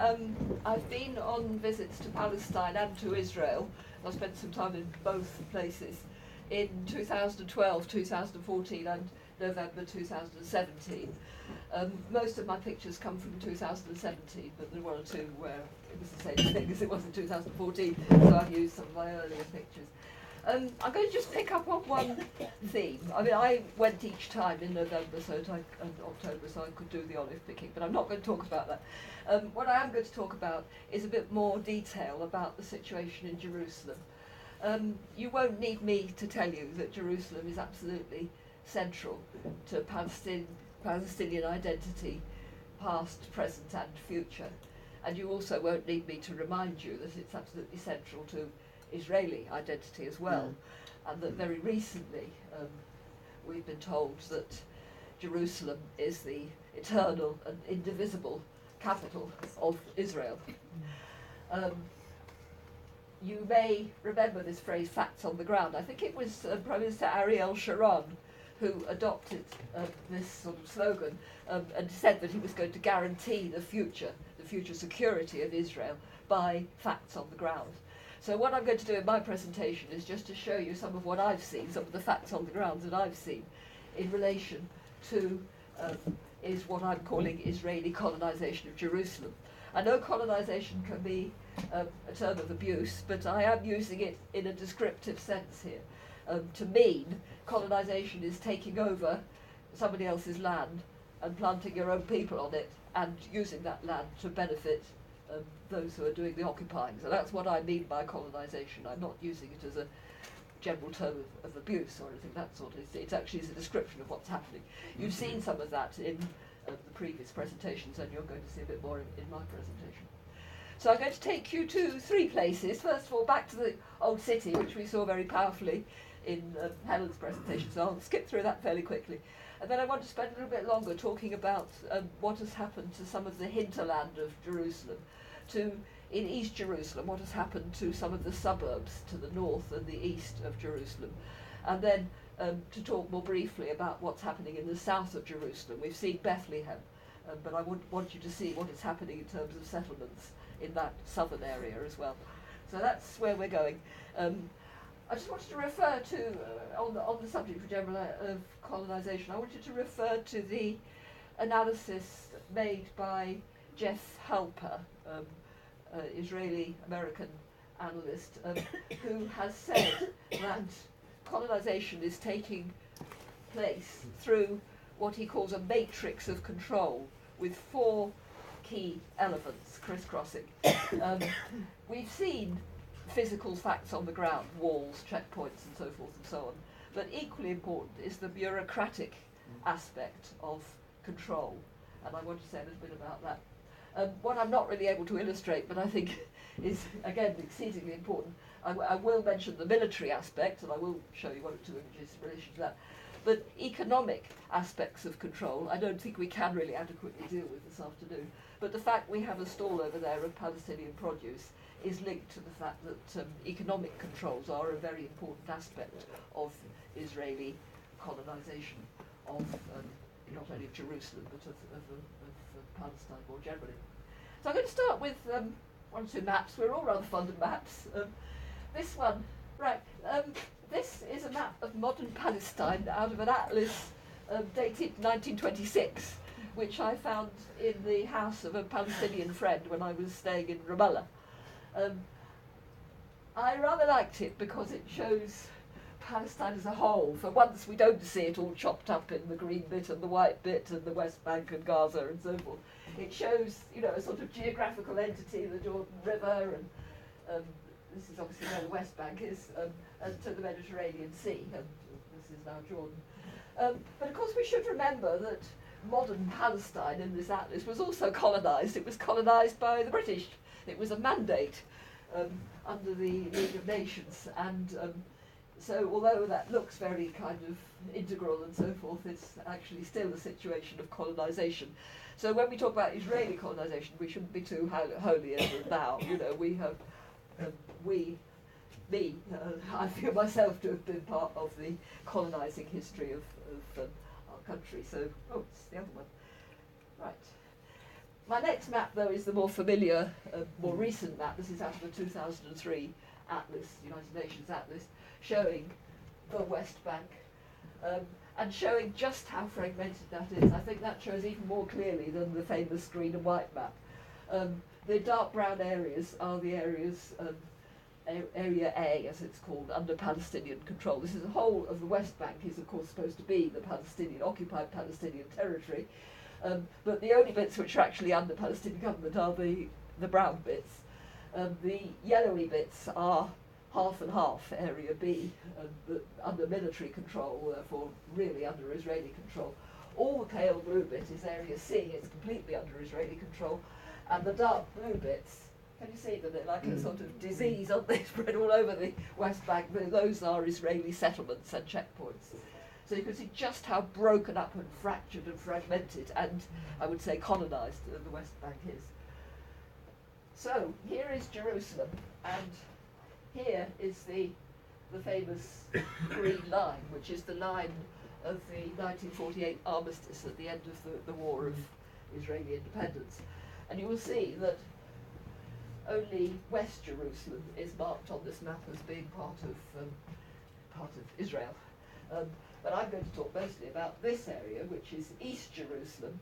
I've been on visits to Palestine and to Israel. I've spent some time in both places in 2012, 2014 and November 2017. Most of my pictures come from 2017, but there were one or two where it was the same thing as it was in 2014, so I've used some of my earlier pictures. I'm going to just pick up on one theme. I mean, I went each time in November and October, so I could do the olive picking, but I'm not going to talk about that. What I am going to talk about is a bit more detail about the situation in Jerusalem. You won't need me to tell you that Jerusalem is absolutely central to Palestinian identity, past, present and future. And you also won't need me to remind you that it's absolutely central to Israeli identity as well, and that very recently we've been told that Jerusalem is the eternal and indivisible capital of Israel. You may remember this phrase, facts on the ground. I think it was Prime Minister Ariel Sharon who adopted this sort of slogan and said that he was going to guarantee the future security of Israel by facts on the ground. So what I'm going to do in my presentation is just to show you some of what I've seen, some of the facts on the ground that I've seen in relation to is what I'm calling Israeli colonization of Jerusalem. I know colonization can be a term of abuse, but I am using it in a descriptive sense here. To mean colonization is taking over somebody else's land and planting your own people on it and using that land to benefit those who are doing the occupying. So that's what I mean by colonization. I'm not using it as a general term of abuse or anything that sort. It actually is a description of what's happening. You've seen some of that in the previous presentations, and you're going to see a bit more in my presentation. So I'm going to take you to three places. First of all, back to the Old City, which we saw very powerfully in Helen's presentation, so I'll skip through that fairly quickly. And then I want to spend a little bit longer talking about what has happened to some of the hinterland of Jerusalem, in East Jerusalem, what has happened to some of the suburbs to the north and the east of Jerusalem. And then to talk more briefly about what's happening in the south of Jerusalem. We've seen Bethlehem, but I want you to see what is happening in terms of settlements in that southern area as well. So that's where we're going. I just wanted to refer to, on the subject of general of colonisation, I wanted to refer to the analysis made by Jeff Halper, Israeli-American analyst, who has said that colonisation is taking place through what he calls a matrix of control with four key elements crisscrossing. We've seen physical facts on the ground, walls, checkpoints and so forth and so on, but equally important is the bureaucratic aspect of control, and I want to say a little bit about that. What I'm not really able to illustrate, but I think is, again, exceedingly important, I will mention the military aspect, and I will show you one or two images in relation to that. But economic aspects of control, I don't think we can really adequately deal with this afternoon. But the fact we have a stall over there of Palestinian produce is linked to the fact that economic controls are a very important aspect of Israeli colonisation of not only of Jerusalem, but of Palestine more generally. So I'm going to start with one or two maps. We're all rather fond of maps. This one, right, this is a map of modern Palestine out of an atlas dated 1926, which I found in the house of a Palestinian friend when I was staying in Ramallah. I rather liked it because it shows Palestine as a whole. For once we don't see it all chopped up in the green bit and the white bit and the West Bank and Gaza and so forth. It shows, a sort of geographical entity, the Jordan River, and this is obviously where the West Bank is, and to the Mediterranean Sea, and this is now Jordan. But of course we should remember that modern Palestine in this atlas was also colonised. It was colonised by the British. It was a mandate under the League of Nations, and so although that looks very kind of integral and so forth, it's actually still a situation of colonisation. So when we talk about Israeli colonisation, we shouldn't be too holier than thou. We have, I feel myself to have been part of the colonising history of our country. So, it's the other one. Right. My next map, though, is the more familiar, more recent map. This is out of the 2003 Atlas, United Nations Atlas, showing the West Bank, and showing just how fragmented that is. I think that shows even more clearly than the famous green and white map. The dark brown areas are the areas, Area A, as it's called, under Palestinian control. This is the whole of the West Bank is, of course, supposed to be the occupied Palestinian territory. But the only bits which are actually under Palestinian government are the brown bits. The yellowy bits are half and half, Area B, under military control, therefore really under Israeli control. All the pale blue bit is Area C, it's completely under Israeli control. And the dark blue bits, can you see that they're like a sort of disease, aren't they, spread all over the West Bank? Those are Israeli settlements and checkpoints. So you can see just how broken up and fractured and fragmented and, I would say, colonised the West Bank is. So here is Jerusalem, and here is the famous green line, which is the line of the 1948 armistice at the end of the War of Israeli independence. And you will see that only West Jerusalem is marked on this map as being part of Israel. But I'm going to talk mostly about this area, which is East Jerusalem,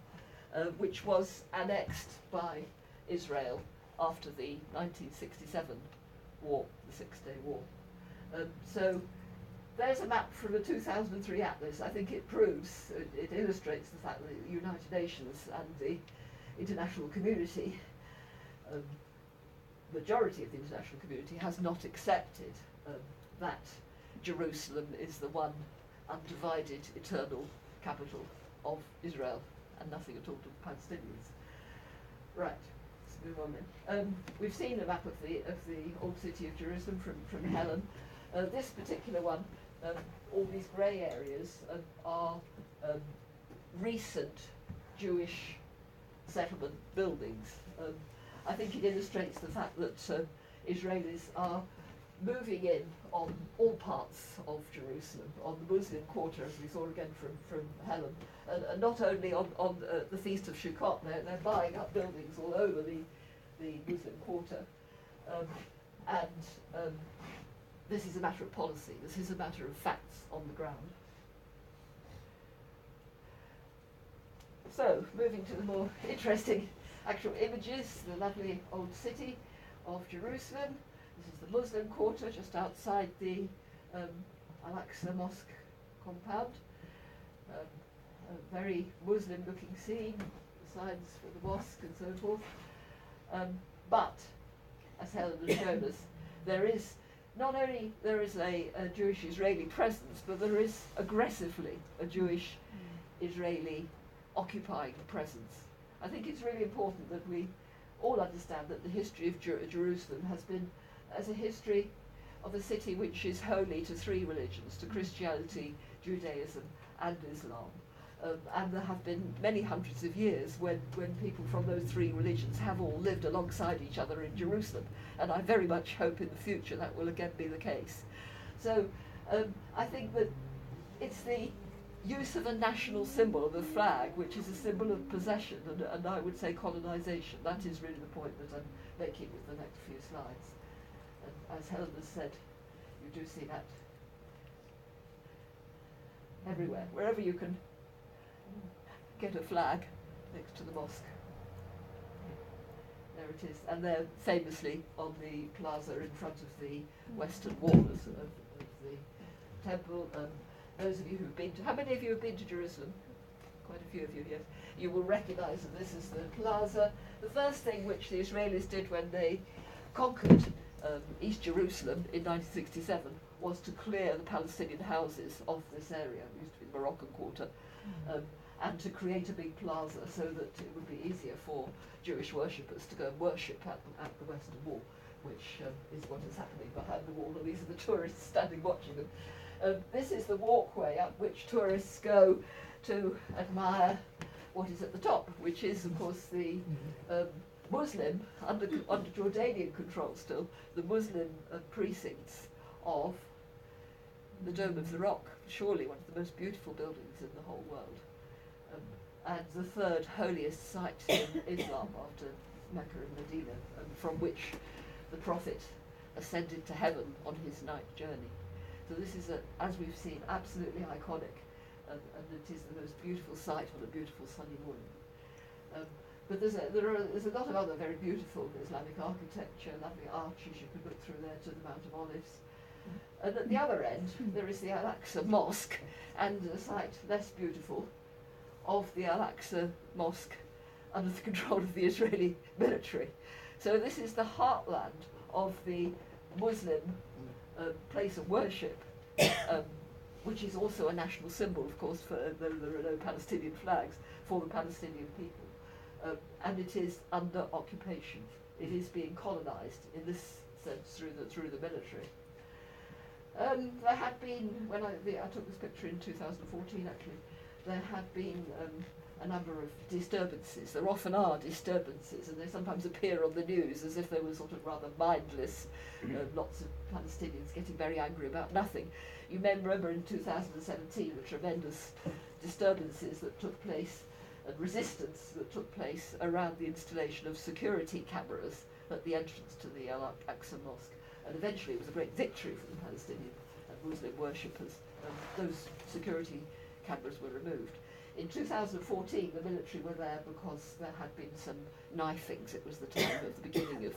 which was annexed by Israel after the 1967 war, the Six-Day War. So there's a map from the 2003 Atlas. I think it proves, it illustrates the fact that the United Nations and the international community, majority of the international community, has not accepted that Jerusalem is the one undivided eternal capital of Israel and nothing at all to the Palestinians. Right, let's move on then. We've seen a map of the old city of Jerusalem from Helen. This particular one, all these grey areas are recent Jewish settlement buildings. I think it illustrates the fact that Israelis are moving in on all parts of Jerusalem, on the Muslim quarter, as we saw again from Helen, and not only on the Feast of Sukkot. They're buying up buildings all over the Muslim quarter, and this is a matter of policy. This is a matter of facts on the ground. So, moving to the more interesting actual images, the lovely old city of Jerusalem. This is the Muslim quarter just outside the Al-Aqsa Mosque compound. A very Muslim-looking scene, signs for the mosque and so forth. But, as Helen has shown us, there is not only a Jewish-Israeli presence, but there is aggressively a Jewish-Israeli occupying presence. I think it's really important that we all understand that the history of Jerusalem has been as a history of a city which is holy to three religions, to Christianity, Judaism and Islam. And there have been many hundreds of years when people from those three religions have all lived alongside each other in Jerusalem, and I very much hope in the future that will again be the case. So I think that it's the use of a national symbol of the flag, which is a symbol of possession and I would say colonisation. That is really the point that I'm making with the next few slides. And as Helen has said, you do see that everywhere, wherever you can get a flag next to the mosque. There it is, and they're famously on the plaza in front of the western wall of the temple. Those of you who've been to, how many of you have been to Jerusalem? Quite a few of you, yes. You will recognise that this is the plaza. The first thing which the Israelis did when they conquered East Jerusalem in 1967 was to clear the Palestinian houses of this area, it used to be the Moroccan quarter, and to create a big plaza so that it would be easier for Jewish worshippers to go and worship at the Western Wall, which is what is happening behind the wall, and these are the tourists standing watching them. This is the walkway up which tourists go to admire what is at the top, which is, of course, the Muslim, under Jordanian control still, the Muslim precincts of the Dome of the Rock, surely one of the most beautiful buildings in the whole world. and the third holiest site in Islam after Mecca and Medina, and from which the Prophet ascended to heaven on his night journey. So this is, as we've seen, absolutely iconic, and it is the most beautiful site on a beautiful sunny morning. But there's a lot of other very beautiful Islamic architecture, lovely arches. You could look through there to the Mount of Olives. And at the other end, there is the Al-Aqsa Mosque, and a site less beautiful of the Al-Aqsa Mosque under the control of the Israeli military. So this is the heartland of the Muslim place of worship, which is also a national symbol, of course, for there are no Palestinian flags for the Palestinian people. And it is under occupation. It is being colonized in this sense through the military. There had been, when I took this picture in 2014 actually, there had been a number of disturbances. There often are disturbances, and they sometimes appear on the news as if they were sort of rather mindless, lots of Palestinians getting very angry about nothing. You may remember in 2017 the tremendous disturbances that took place and resistance that took place around the installation of security cameras at the entrance to the Al-Aqsa Mosque. And eventually it was a great victory for the Palestinian and Muslim worshippers. Those security cameras were removed. In 2014, the military were there because there had been some knifings. It was the time of the beginning of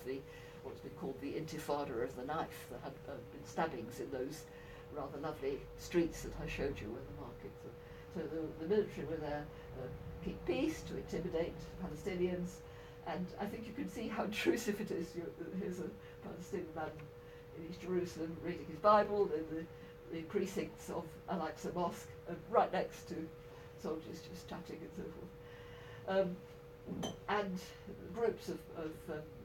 what's been called the Intifada of the knife. There had been stabbings in those rather lovely streets that I showed you where the markets are. So the military were there to keep peace, to intimidate Palestinians, and I think you can see how intrusive it is. Here's a Palestinian man in East Jerusalem reading his Bible in the precincts of Al-Aqsa Mosque, right next to soldiers just chatting and so forth. And groups of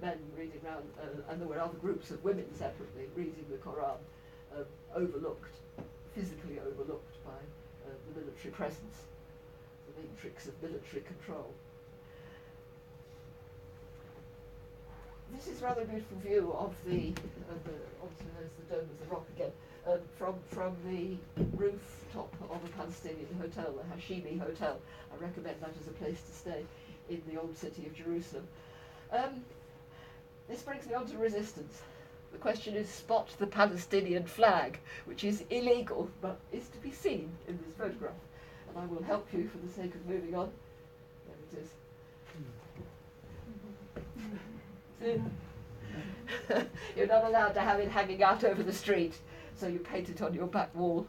men reading around, and there were other groups of women separately reading the Quran, overlooked, physically overlooked by the military presence, the matrix of military control. This is rather a beautiful view of the obviously there's the Dome of the Rock again, from the rooftop of a Palestinian hotel, the Hashimi Hotel. I recommend that as a place to stay in the old city of Jerusalem. This brings me on to resistance. The question is, spot the Palestinian flag, which is illegal but is to be seen in this photograph. And I will help you for the sake of moving on. There it is. You're not allowed to have it hanging out over the street, so you paint it on your back wall.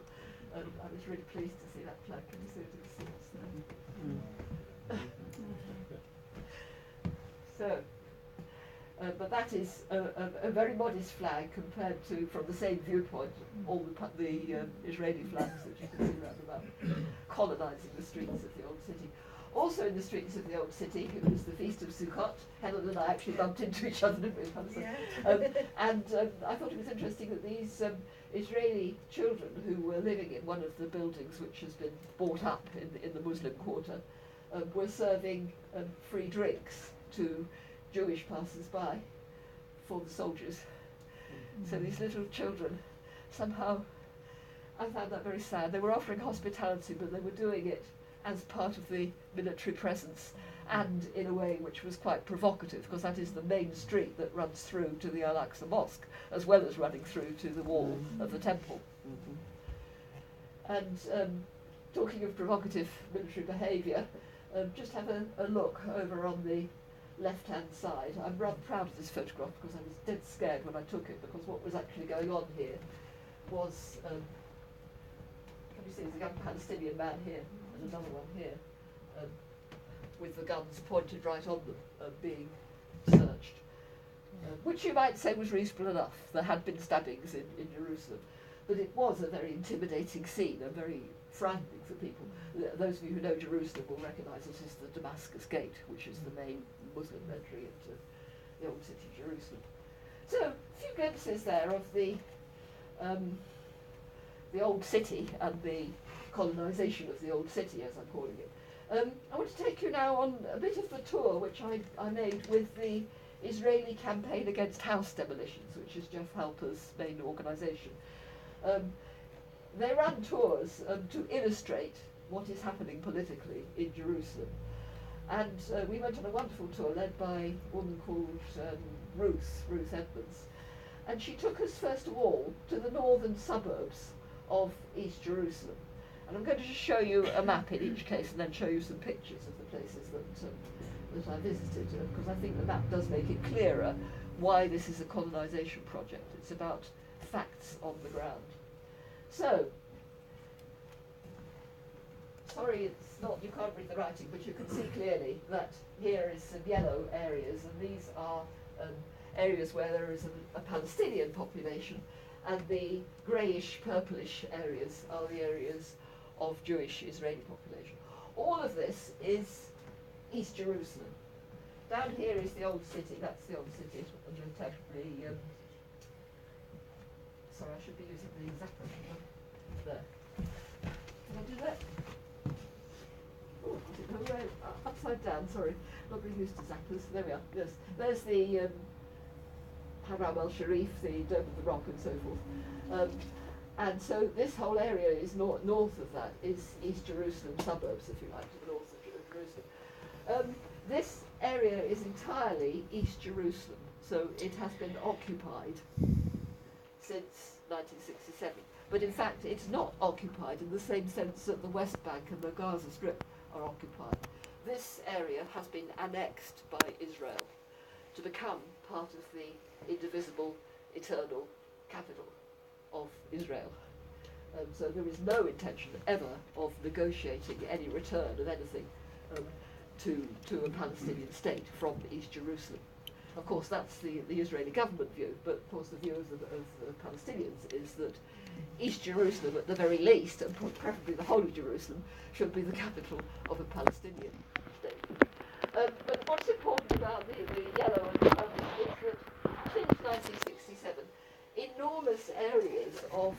I was really pleased to see that flag. Can you see it in the seats there? So, but that is a very modest flag compared to, from the same viewpoint, all the Israeli flags that you can see around about, colonising the streets of the old city. Also in the streets of the old city, it was the Feast of Sukkot. Helen and I actually bumped into each other, didn't we? And I thought it was interesting that these Israeli children who were living in one of the buildings which has been bought up in the Muslim quarter were serving free drinks to Jewish passers-by for the soldiers. So these little children, somehow, I found that very sad. They were offering hospitality, but they were doing it as part of the military presence, and in a way which was quite provocative, because that is the main street that runs through to the Al-Aqsa Mosque, as well as running through to the wall of the temple. And talking of provocative military behaviour, just have a look over on the left-hand side. I'm rather proud of this photograph because I was dead scared when I took it, because what was actually going on here was, can you see there's a young Palestinian man here and another one here, with the guns pointed right on them, being searched, which you might say was reasonable enough. There had been stabbings in Jerusalem, but it was a very intimidating scene, and very frightening for people. Those of you who know Jerusalem will recognise this as the Damascus Gate, which is the main Muslim entry into the old city of Jerusalem. So, a few glimpses there of the old city and the colonisation of the old city, as I'm calling it. I want to take you now on a bit of the tour which I made with the Israeli campaign against house demolitions, which is Jeff Halper's main organisation. They ran tours to illustrate what is happening politically in Jerusalem. And we went on a wonderful tour led by a woman called Ruth Edmonds. And she took us first of all to the northern suburbs of East Jerusalem. And I'm going to just show you a map in each case and then show you some pictures of the places that I visited, because I think the map does make it clearer why this is a colonisation project. It's about facts on the ground. So, sorry, it's not, you can't read the writing, but you can see clearly that here is some yellow areas, and these are areas where there is a Palestinian population, and the greyish, purplish areas are the areas of Jewish Israeli population. All of this is East Jerusalem. Down here is the old city, that's the old city under a temporary, sorry, I should be using the zapper there. Can I do that? Oh, is it upside down, sorry, not really used to zappers. There we are, yes. There's the Haram al-Sharif, the Dome of the Rock and so forth. And so this whole area is north of that, is East Jerusalem suburbs, if you like, to the north of Jerusalem. This area is entirely East Jerusalem, so it has been occupied since 1967. But in fact, it's not occupied in the same sense that the West Bank and the Gaza Strip are occupied. This area has been annexed by Israel to become part of the indivisible, eternal capital of Israel. So there is no intention ever of negotiating any return of anything to a Palestinian state from East Jerusalem. Of course, that's the Israeli government view, but of course the view of the Palestinians is that East Jerusalem, at the very least, and preferably the whole of Jerusalem, should be the capital of a Palestinian state. But what's important about the yellow and the purple is that since 1967, enormous areas of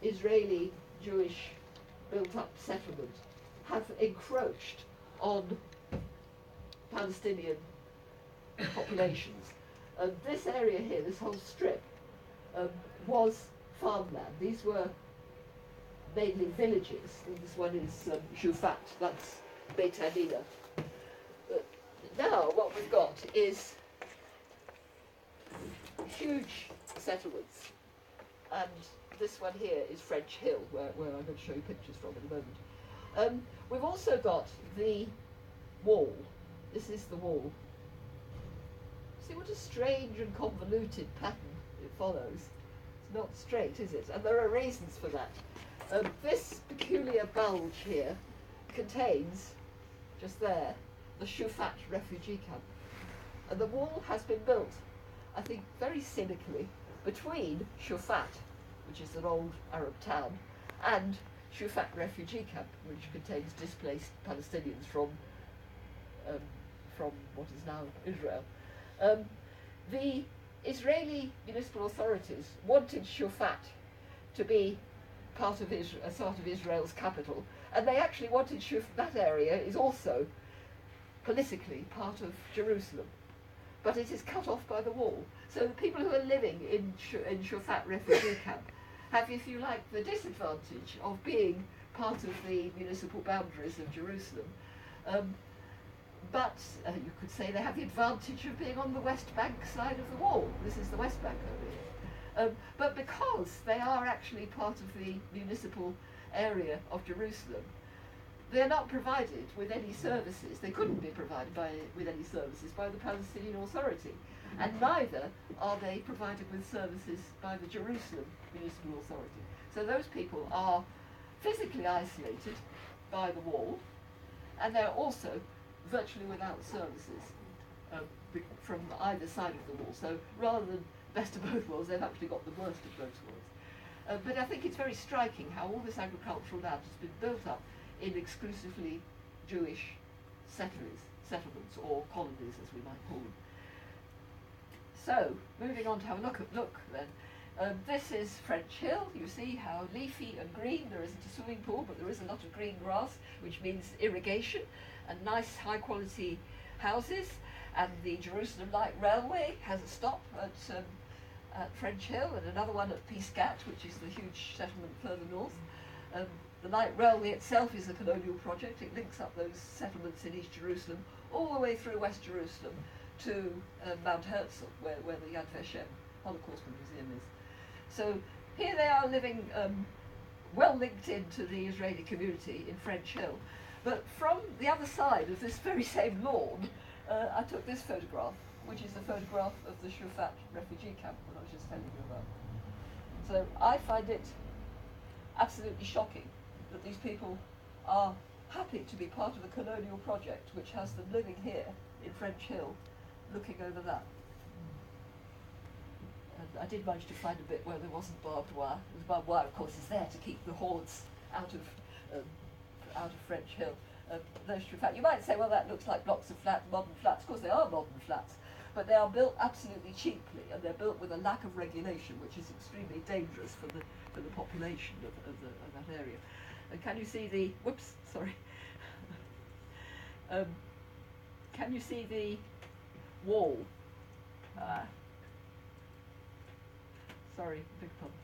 Israeli Jewish built-up settlement have encroached on Palestinian populations. This area here, this whole strip, was farmland. These were mainly villages. This one is Shufat, that's Beit Hanina. Now what we've got is huge settlements, and this one here is French Hill, where I'm going to show you pictures from in a moment. We've also got the wall. This is the wall. See what a strange and convoluted pattern it follows. It's not straight, is it? And there are reasons for that. This peculiar bulge here contains, just there, the Shufat refugee camp. And the wall has been built, I think very cynically, between Shufat, which is an old Arab town, and Shufat refugee camp, which contains displaced Palestinians from what is now Israel. The Israeli municipal authorities wanted Shufat to be part of Israel's capital, and they actually wanted that area is also politically part of Jerusalem, but it is cut off by the wall. So the people who are living in Shufat refugee camp have, if you like, the disadvantage of being part of the municipal boundaries of Jerusalem. But you could say they have the advantage of being on the West Bank side of the wall. This is the West Bank over here. But because they are actually part of the municipal area of Jerusalem, they're not provided with any services. They couldn't be provided with any services by the Palestinian Authority. And neither are they provided with services by the Jerusalem Municipal Authority. So those people are physically isolated by the wall, and they're also virtually without services from either side of the wall. So rather than best of both worlds, they've actually got the worst of both worlds. But I think it's very striking how all this agricultural land has been built up in exclusively Jewish settlements, or colonies as we might call them. So, moving on to have a look then. This is French Hill. You see how leafy and green. There isn't a swimming pool, but there is a lot of green grass, which means irrigation, and nice high quality houses. And the Jerusalem Light Railway has a stop at French Hill, and another one at Pisgat, which is the huge settlement further north. The light railway itself is a colonial project. It links up those settlements in East Jerusalem all the way through West Jerusalem to Mount Herzl, where the Yad Vashem Holocaust Museum is. So here they are living well linked into the Israeli community in French Hill. But from the other side of this very same lawn, I took this photograph, which is a photograph of the Shufat refugee camp that I was just telling you about. So I find it absolutely shocking that these people are happy to be part of a colonial project which has them living here in French Hill, looking over that. And I did manage to find a bit where there wasn't barbed wire. The barbed wire, of course, is there to keep the hordes out of French Hill. You might say, well, that looks like blocks of modern flats. Of course, they are modern flats, but they are built absolutely cheaply, and they're built with a lack of regulation, which is extremely dangerous for the population of that area. And can you see the, whoops, sorry. Can you see the wall? Sorry, big pardon.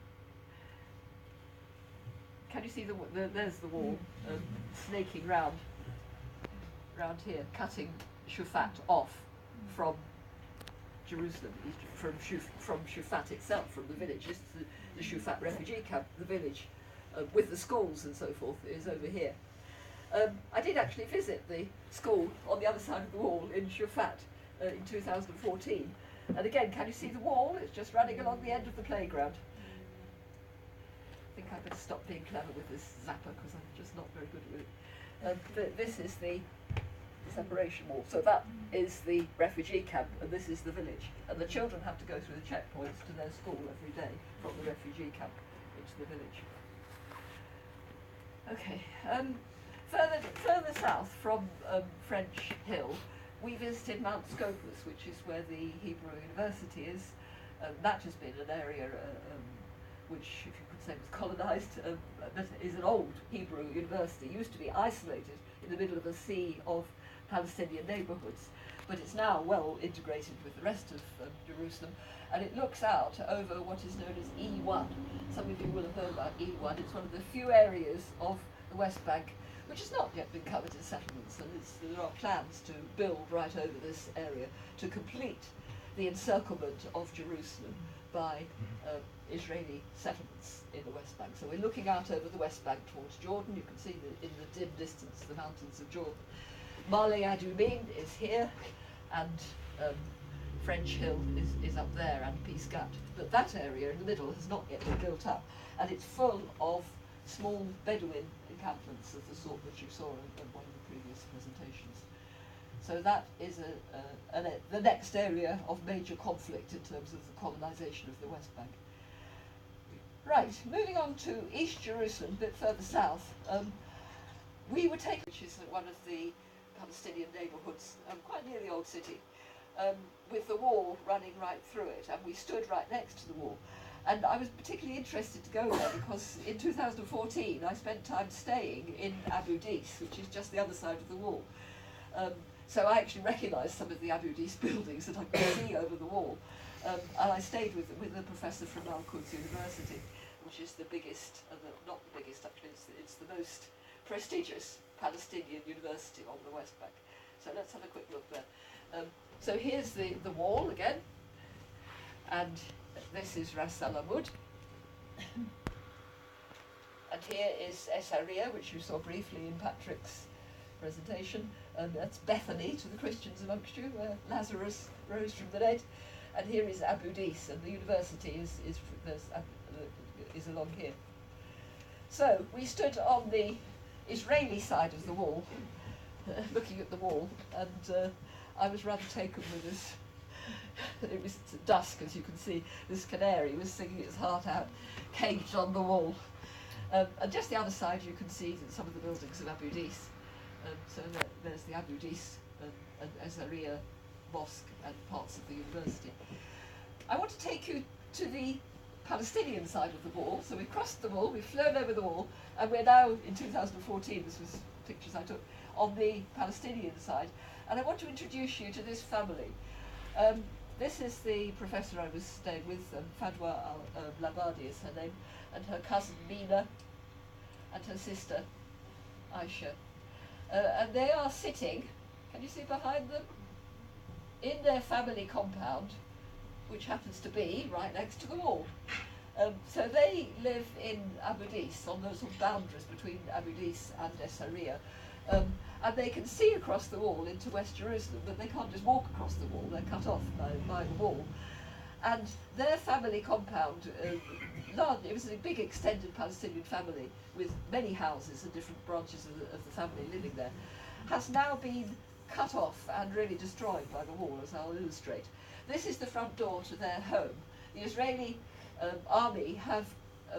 Can you see there's the wall snaking round here, cutting Shufat off from Jerusalem, from Shufat itself, from the village. This is the Shufat refugee camp, the village, with the schools and so forth, is over here. I did actually visit the school on the other side of the wall in Shufat in 2014. And again, can you see the wall? It's just running along the end of the playground. I think I better stop being clever with this zapper because I'm just not very good with it. This is the separation wall. So that is the refugee camp, and this is the village. And the children have to go through the checkpoints to their school every day from the refugee camp into the village. Okay. Further south from French Hill, we visited Mount Scopus, which is where the Hebrew University is. That has been an area which, if you could say, was colonised, but is an old Hebrew university. It used to be isolated in the middle of a sea of Palestinian neighbourhoods, but it's now well integrated with the rest of Jerusalem, and it looks out over what is known as E1. Some of you will have heard about E1. It's one of the few areas of the West Bank which has not yet been covered in settlements, and there are plans to build right over this area to complete the encirclement of Jerusalem by Israeli settlements in the West Bank. So we're looking out over the West Bank towards Jordan. You can see in the dim distance the mountains of Jordan. Ma'ale Adumim is here, and French Hill is up there, and Pisgat. But that area in the middle has not yet been built up, and it's full of small Bedouin encampments of the sort that you saw in one of the previous presentations. So that is the next area of major conflict in terms of the colonisation of the West Bank. Right, moving on to East Jerusalem, a bit further south, we were taken, which is one of the Palestinian neighbourhoods, quite near the old city, with the wall running right through it, and we stood right next to the wall. And I was particularly interested to go there because in 2014 I spent time staying in Abu Dis, which is just the other side of the wall. So I actually recognised some of the Abu Dis buildings that I could see over the wall. And I stayed with a professor from Al-Quds University, which is the biggest, not the biggest actually, it's the most prestigious Palestinian university on the West Bank. So let's have a quick look there. So here's the wall again, and this is Ras Al Amud. And here is Esaria, which you saw briefly in Patrick's presentation. That's Bethany to the Christians amongst you, where Lazarus rose from the dead. And here is Abu Dis, and the university is along here. So we stood on the Israeli side of the wall, looking at the wall, and I was rather taken with this. It was dusk, as you can see. This canary was singing its heart out, caged on the wall. And just the other side, you can see that some of the buildings of Abu Dis. So there's the Abu Dis and Esaria Mosque and parts of the university. I want to take you to the Palestinian side of the wall. So we've crossed the wall, we've flown over the wall, and we're now, in 2014, this was pictures I took, on the Palestinian side. And I want to introduce you to this family. This is the professor I was staying with, Fadwa Labadi is her name, and her cousin Mina, and her sister, Aisha. And they are sitting, can you see behind them? In their family compound, which happens to be right next to the wall. So they live in Abu Dis, on those sort of boundaries between Abu Dis and Essaria. And they can see across the wall into West Jerusalem, but they can't just walk across the wall, they're cut off by the wall. And their family compound, it was a big extended Palestinian family with many houses and different branches of the family living there, has now been cut off and really destroyed by the wall, as I'll illustrate. This is the front door to their home. The Israeli army have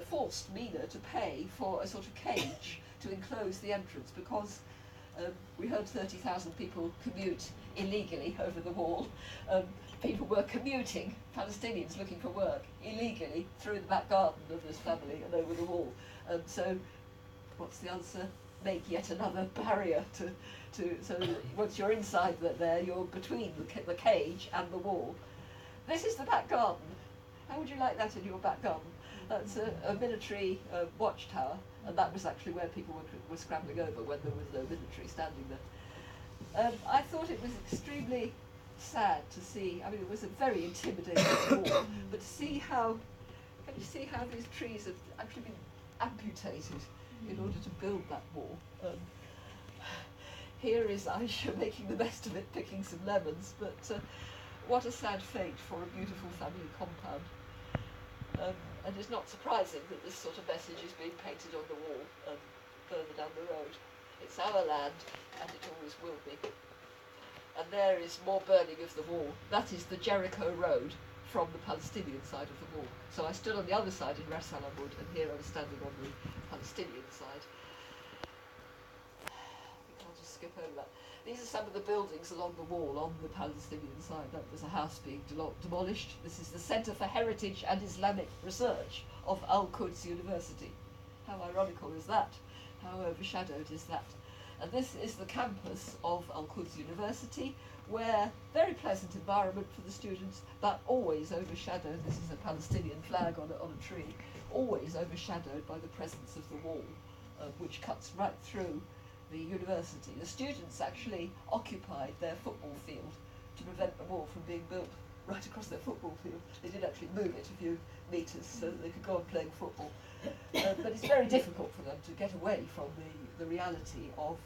forced Mina to pay for a sort of cage to enclose the entrance because we heard 30,000 people commute illegally over the wall. People were commuting, Palestinians looking for work, illegally through the back garden of this family and over the wall. So what's the answer? Make yet another barrier so that once you're inside there, you're between the cage and the wall. This is the back garden. How would you like that in your back garden? That's a military watchtower, and that was actually where people were scrambling over when there was no military standing there. I thought it was extremely sad to see, I mean it was a very intimidating wall, but to see how, can you see how these trees have actually been amputated in order to build that wall? Here is Aisha making the best of it, picking some lemons, but what a sad fate for a beautiful family compound. And it's not surprising that this sort of message is being painted on the wall further down the road. It's our land, and it always will be. And there is more burning of the wall. That is the Jericho Road from the Palestinian side of the wall. So I stood on the other side in Ras Al Amoud, and here I was standing on the Palestinian side. I think I'll just skip over that. These are some of the buildings along the wall on the Palestinian side. That was a house being demolished. This is the Centre for Heritage and Islamic Research of Al-Quds University. How ironical is that? How overshadowed is that? And this is the campus of Al-Quds University, where very pleasant environment for the students, but always overshadowed. This is a Palestinian flag on a tree, always overshadowed by the presence of the wall, which cuts right through the university. The students actually occupied their football field to prevent the wall from being built right across their football field. They did actually move it a few metres so that they could go on playing football. But it's very difficult for them to get away from the reality of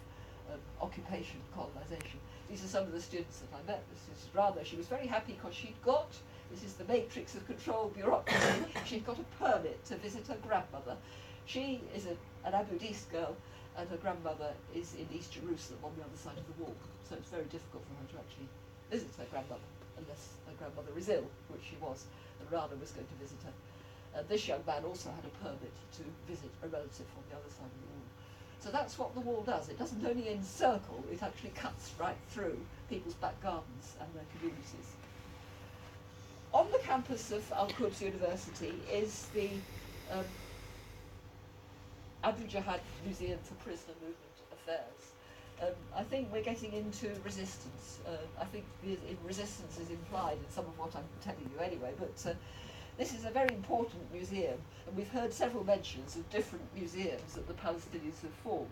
occupation, colonisation. These are some of the students that I met. This is Rana. She was very happy because this is the matrix of control bureaucracy, she'd got a permit to visit her grandmother. She is an Abu Dis girl, and her grandmother is in East Jerusalem on the other side of the wall. So it's very difficult for her to actually visit her grandmother, unless her grandmother is ill, which she was, and Rana was going to visit her. This young man also had a permit to visit a relative on the other side of the wall. So that's what the wall does. It doesn't only encircle, it actually cuts right through people's back gardens and their communities. On the campus of Al-Quds University is the Abu Jihad Museum for Prisoner Movement Affairs. I think we're getting into resistance. I think resistance is implied in some of what I'm telling you anyway, but this is a very important museum, and we've heard several mentions of different museums that the Palestinians have formed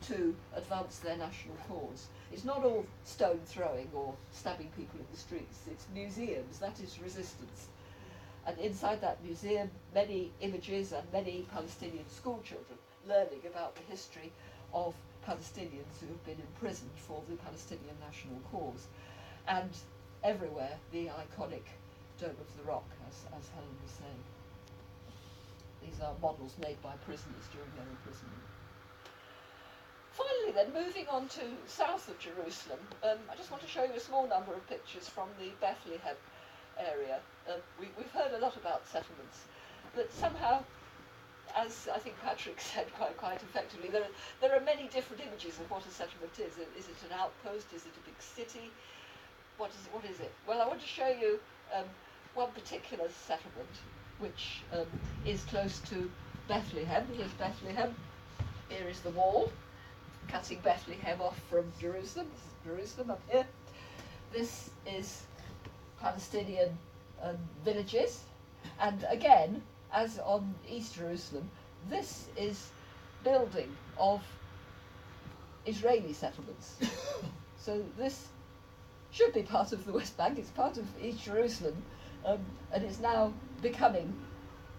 to advance their national cause. It's not all stone throwing or stabbing people in the streets, it's museums, that is resistance. And inside that museum, many images and many Palestinian school children learning about the history of Palestinians who have been imprisoned for the Palestinian national cause. And everywhere, the iconic Dome of the Rock, as Helen was saying. These are models made by prisoners during their imprisonment. Finally then, moving on to south of Jerusalem, I just want to show you a small number of pictures from the Bethlehem area. We've heard a lot about settlements, but somehow, as I think Patrick said quite effectively, there are many different images of what a settlement is. Is it an outpost? Is it a big city? What is it? Well, I want to show you one particular settlement, which is close to Bethlehem. Here's Bethlehem. Here is the wall, cutting Bethlehem off from Jerusalem. This is Jerusalem up here. This is Palestinian villages. And again, as on East Jerusalem, this is building of Israeli settlements. So this should be part of the West Bank, it's part of East Jerusalem, and it's now becoming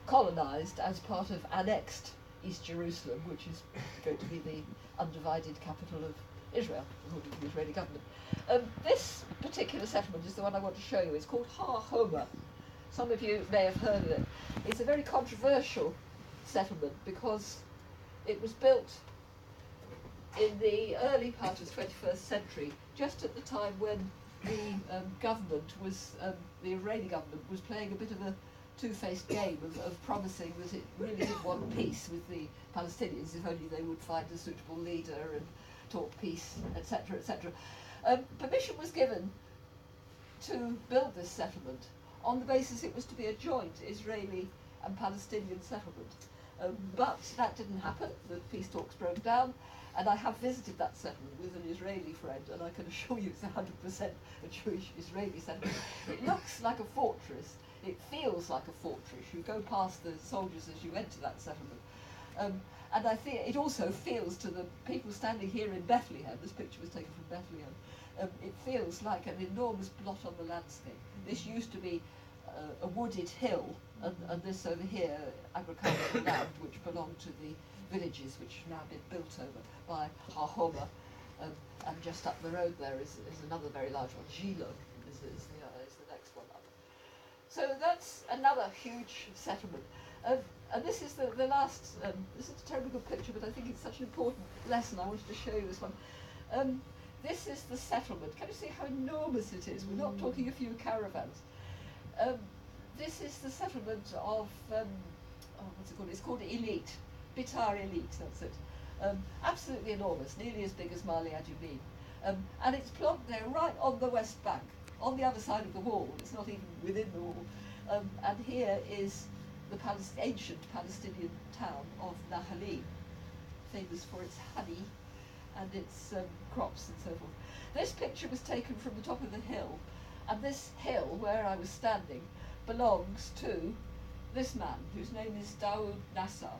colonised as part of annexed East Jerusalem, which is going to be the undivided capital of Israel, according to the Israeli government. This particular settlement is the one I want to show you. It's called Har Homa. Some of you may have heard of it. It's a very controversial settlement because it was built in the early part of the 21st century, just at the time when the government was, the Israeli government was playing a bit of a two-faced game of promising that it really did want peace with the Palestinians if only they would find a suitable leader and talk peace, etc., etc. Permission was given to build this settlement on the basis it was to be a joint Israeli and Palestinian settlement. But that didn't happen, the peace talks broke down, and I have visited that settlement with an Israeli friend, and I can assure you it's 100% a Jewish Israeli settlement. It looks like a fortress, it feels like a fortress. You go past the soldiers as you enter that settlement. And I think it also feels to the people standing here in Bethlehem, this picture was taken from Bethlehem, it feels like an enormous blot on the landscape. This used to be a wooded hill, and this over here, agricultural land, which belonged to the villages which have now been built over by Har Homa. And just up the road there is another very large one, Gilo is the next one up. So that's another huge settlement. And this is the last, this is a terribly good picture, but I think it's such an important lesson. I wanted to show you this one. This is the settlement. Can you see how enormous it is? We're not talking a few caravans. This is the settlement of, what's it called? It's called Elite, Bitar Elite, that's it. Absolutely enormous, nearly as big as Mali Adjumim. And it's plonked there right on the West Bank, on the other side of the wall. It's not even within the wall. And here is the ancient Palestinian town of Nahalem, famous for its honey and its crops and so forth. This picture was taken from the top of the hill, and this hill, where I was standing, belongs to this man, whose name is Daoud Nassar.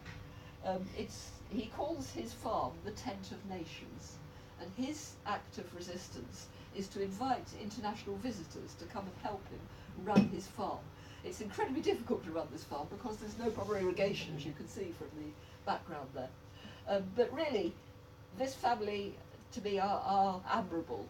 He calls his farm the Tent of Nations, and his act of resistance is to invite international visitors to come and help him run his farm. It's incredibly difficult to run this farm because there's no proper irrigation, as you can see from the background there. But really, this family, to me, are admirable.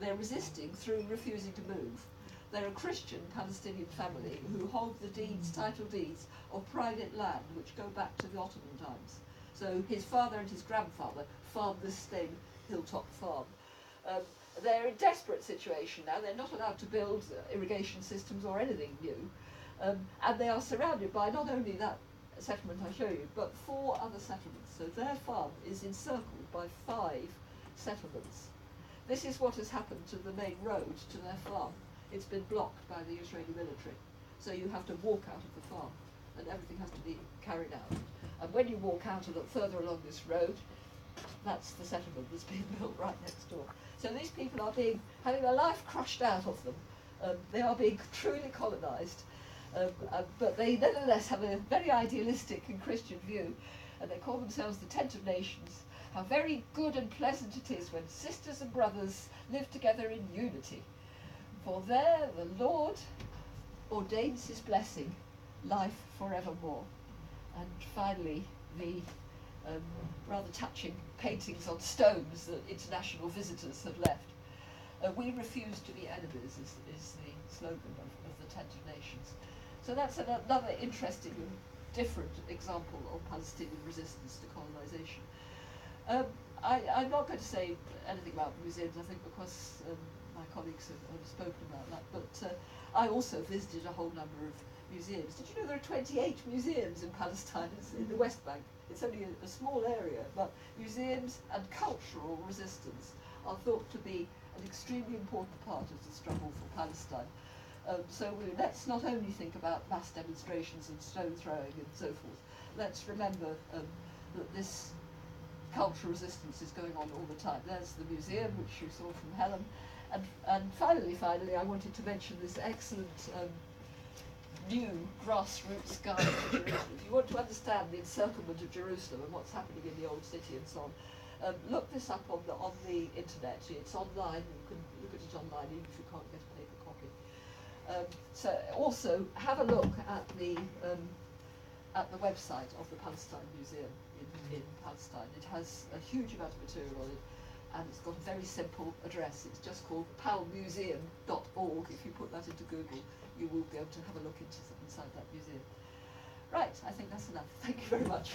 They're resisting through refusing to move. They're a Christian Palestinian family who hold the deeds, title deeds, of private land which go back to the Ottoman times. So his father and his grandfather farmed this same hilltop farm. They're in a desperate situation now. They're not allowed to build irrigation systems or anything new. And they are surrounded by not only that settlement I show you, but 4 other settlements. So their farm is encircled by 5 settlements. This is what has happened to the main road to their farm. It's been blocked by the Israeli military. So you have to walk out of the farm, and everything has to be carried out. And when you walk out a little further along this road, that's the settlement that's being built right next door. So these people are having their life crushed out of them. They are being truly colonised, but they nevertheless have a very idealistic and Christian view, and they call themselves the Tent of Nations. How very good and pleasant it is when sisters and brothers live together in unity. For there the Lord ordains his blessing, life forevermore. And finally, the rather touching paintings on stones that international visitors have left. We refuse to be enemies is the slogan of the Tent of Nations. So that's another interesting and different example of Palestinian resistance to colonisation. I'm not going to say anything about museums, I think, because my colleagues have spoken about that, but I also visited a whole number of museums. Did you know there are 28 museums in Palestine? It's in the West Bank. It's only a small area, but museums and cultural resistance are thought to be an extremely important part of the struggle for Palestine. So let's not only think about mass demonstrations and stone throwing and so forth. Let's remember that this cultural resistance is going on all the time. There's the museum, which you saw from Helen. And finally, I wanted to mention this excellent new grassroots guide to Jerusalem. If you want to understand the encirclement of Jerusalem and what's happening in the old city and so on, look this up on the internet. It's online. You can look at it online even if you can't get a paper copy. So also have a look at the website of the Palestine Museum in Palestine. It has a huge amount of material on it, and it's got a very simple address. It's just called palmuseum.org. If you put that into Google, you will be able to have a look inside that museum. Right, I think that's enough. Thank you very much.